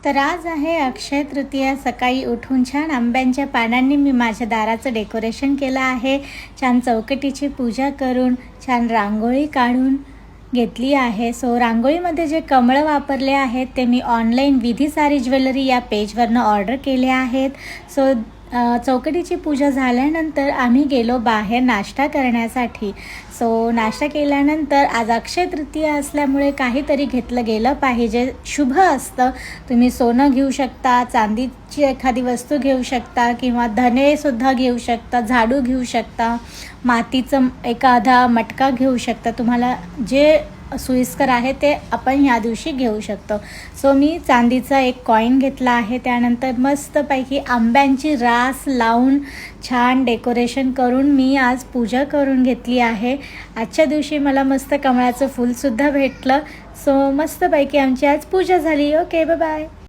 तर आज आहे अक्षय तृतीया. सकाळी उठून छान आंब्यांच्या पानांनी मी माझ्या दाराचं डेकोरेशन केलं आहे. छान चौकटीची पूजा करून छान रांगोळी काढून घेतली आहे. सो रांगोळीमध्ये जे कमळं वापरले आहेत ते मी ऑनलाईन विधी सारी ज्वेलरी या पेजवरनं ऑर्डर केले आहेत. सो चौकटीची पूजा झाल्यानंतर आम्ही गेलो बाहेर नाश्ता करण्यासाठी. सो नाश्ता केल्यानंतर आज अक्षय तृतीया असल्यामुळे काहीतरी घेतलं गेलं पाहिजे, शुभ असतं. तुम्ही सोनं घेऊ शकता, चांदीची एखादी वस्तू घेऊ शकता किंवा धनेसुद्धा घेऊ शकता, झाडू घेऊ शकता, मातीचं एखादा मटका घेऊ शकता. तुम्हाला जे सोयीस्कर आहे ते आपण ह्या दिवशी घेऊ शकतो. सो मी चांदीचा एक कॉईन घेतला आहे. त्यानंतर मस्तपैकी आंब्यांची रास लावून छान डेकोरेशन करून मी आज पूजा करून घेतली आहे. आजच्या दिवशी मला मस्त कमळाचं फूलसुद्धा भेटलं. सो मस्तपैकी आमची आज पूजा झाली. Okay, bye bye.